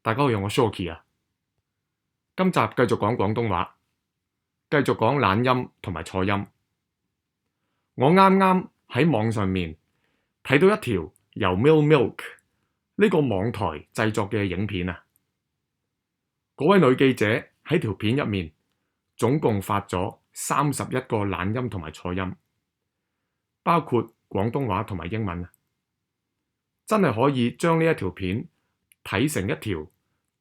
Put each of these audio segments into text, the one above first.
大家好，我 Shoki 啊，今集繼續講廣東話，繼續講懶音同埋錯音。我啱啱喺網上面睇到一條由 Milk 呢個網台製作嘅影片啊，嗰位女記者喺條片入面總共發咗31個懶音同埋錯音，包括廣東話同埋英文啊，真係可以將呢一條片睇成一條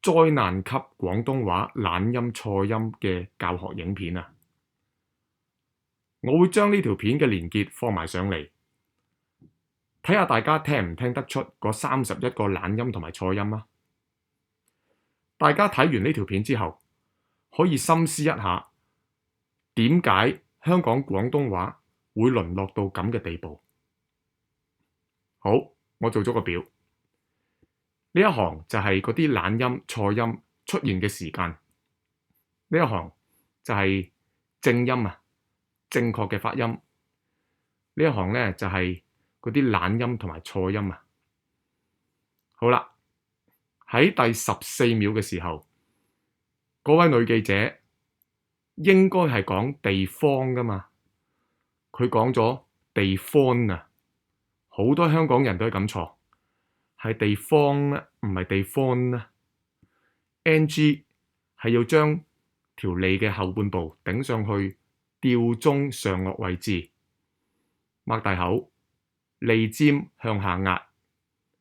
災難級廣東話懶音錯音嘅教學影片啊！我會將呢條片嘅連結放埋上嚟，睇下大家聽唔聽得出嗰31個懶音同埋錯音啊！大家睇完呢條片之後，可以深思一下，點解香港廣東話會淪落到咁嘅地步？好，我做咗個表。呢一行就係嗰啲懶音錯音出現嘅時間，呢一行就係正音啊，正確嘅發音。呢一行咧就係嗰啲懶音同埋錯音啊。好啦，喺第14秒嘅時候，嗰位女記者應該係講地方㗎嘛，佢講咗地方啊，好多香港人都係咁錯。係地方啊，唔係地方啊。NG 係要將條脷嘅後半部頂上去吊鐘上顎位置，擘大口，脷尖向下壓，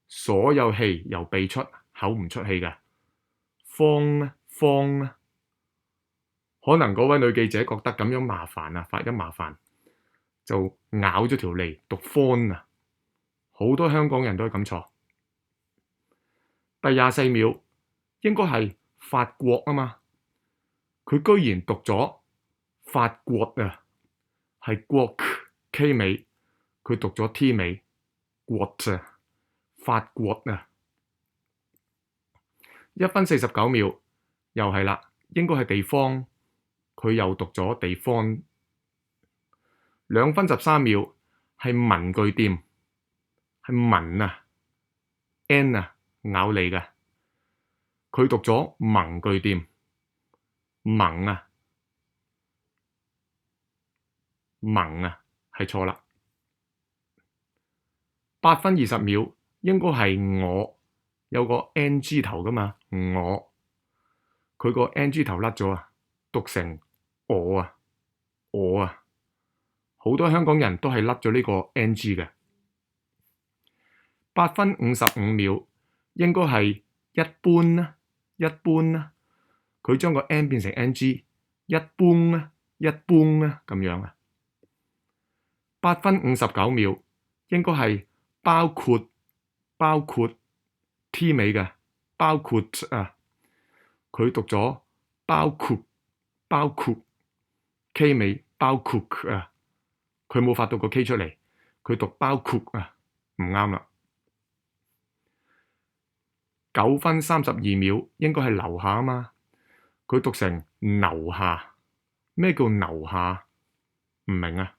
所有氣由鼻出，口唔出氣嘅。方啊，方啊，可能嗰位女記者覺得咁樣麻煩啊，發音麻煩，就咬咗條脷讀方啊。好多香港人都係咁錯。第24秒應該係法國啊嘛，佢居然讀咗法國啊，係國 K 尾，佢讀咗 T 尾，國啊，法國啊。1分49秒又係啦，應該係地方，佢又讀咗地方。2分13秒係文具店，係文啊 N 啊。咬脷嘅，佢讀咗文具店，萌啊，萌啊，係錯啦。8分20秒應該係我，有個 NG 頭㗎嘛，我，佢個 NG 頭甩咗啊，讀成我啊，我啊，好多香港人都係甩咗呢個 NG 嘅。8分55秒。應該係一般啦，一般啦，佢將個 N 變成 NG， 一般啦，一般啦咁樣啊。8分59秒應該係包括 T 尾嘅，包括啊，佢讀咗包括 K 尾，包括啊，佢冇發到個 K 出嚟，佢讀包括啊，唔啱啦。9分32秒應該係樓下啊嘛，佢讀成樓下。咩叫樓下？唔明啊。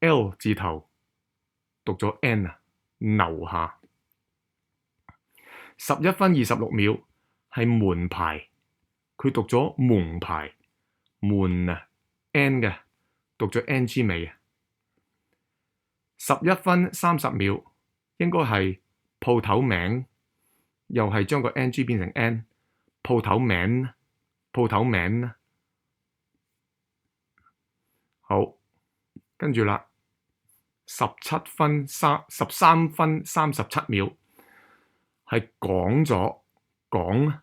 L 字頭讀咗 N 啊，樓下。11分26秒係門牌，佢讀咗門牌，門啊 N 嘅，讀咗 NG 尾啊。11分30秒應該係鋪頭名，又係將個 NG 變成 N， 鋪頭名，鋪頭名。好，跟住啦，13分37秒係講咗，講，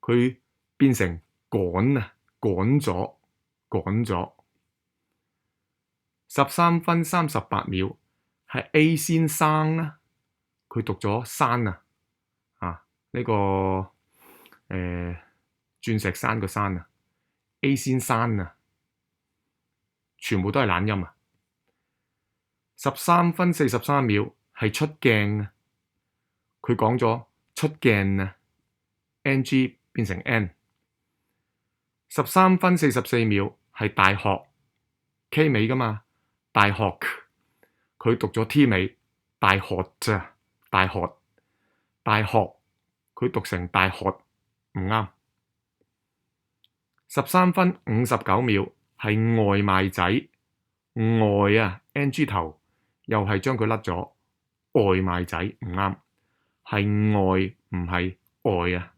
佢變成趕啊，趕咗，趕咗。13分38秒係 A 先生啦。佢讀咗山啊，呢個鑽石山個山啊 ，A 先生啊，全部都係懶音啊。13分43秒係出鏡啊，佢講咗出鏡啊 ，NG 變成 N。13分44秒係大學 K 尾㗎嘛，大學，佢讀咗 T 尾，大學咋。大學大學佢讀成大學，唔啱。13分59秒係外賣仔，外啊 ng 頭又係將佢甩咗，外賣仔唔啱，係外唔係外啊。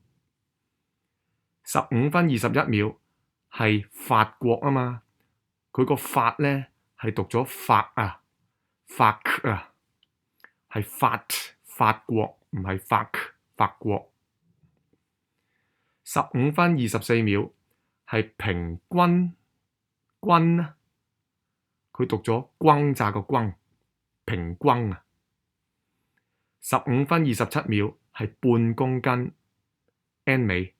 15分21秒係法國啊嘛，佢個法咧係讀咗法啊，法啊，係法國唔係法國。15分24秒係平均啊，佢讀咗轟炸個轟，平均啊。15分27秒係半公斤 N 尾，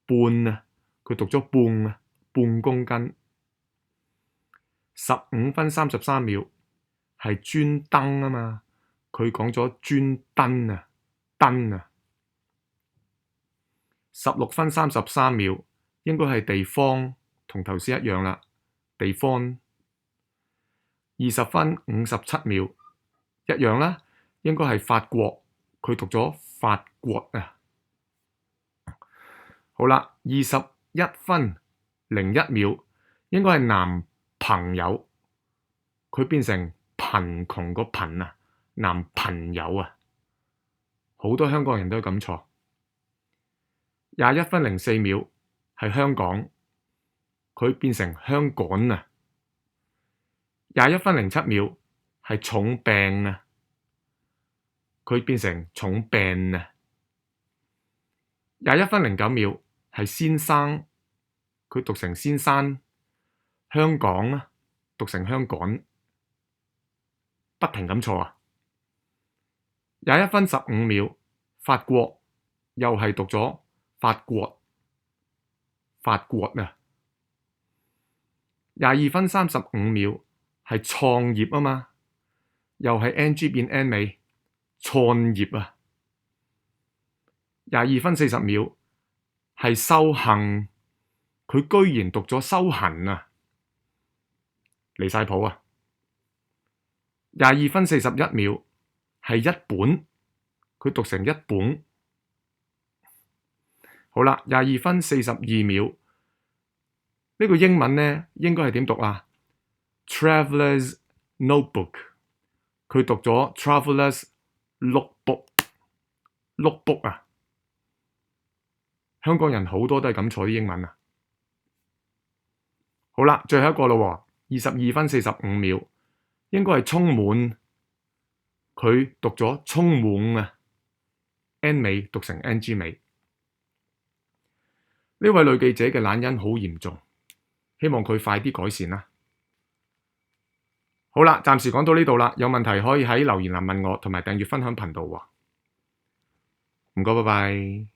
半啊，佢讀咗半啊，半公斤。15分33秒係專登啊嘛，佢講咗專登啊，登啊。16分33秒應該係地方，同頭先一樣啦，地方。20分57秒一樣啦，應該係法國，佢讀咗法國啊。好啦，21分01秒應該係男朋友，佢變成貧窮個貧啊，男朋友啊，好多香港人都咁錯。21分04秒係香港，佢變成香港啊。21分07秒係重病啊，佢變成重病啊。21分09秒係先生，佢讀成先生，香港啊，讀成香港，不停咁錯啊。21分15秒法國又係讀咗法國啊。22分35秒係創業啊嘛，又係 ng 變 n 尾，創業啊。22分40秒係修行，佢居然讀咗修行啊，離晒譜啊。22分41秒係一本，佢讀成一本。好啦，22分42秒呢個英文呢應該係點讀啊？ Traveler's Notebook， 佢讀咗 Traveler's Lookbook 啊。香港人好多都係咁錯啲英文啊。好啦，最後一個咯，22分45秒應該係充滿，佢讀咗充滿啊 ，N 尾讀成 NG 尾。呢位女記者嘅懶音好嚴重，希望佢快啲改善啦。好啦，暫時講到呢度啦，有問題可以喺留言欄問我，同埋訂閱分享頻道喎。唔該，拜拜。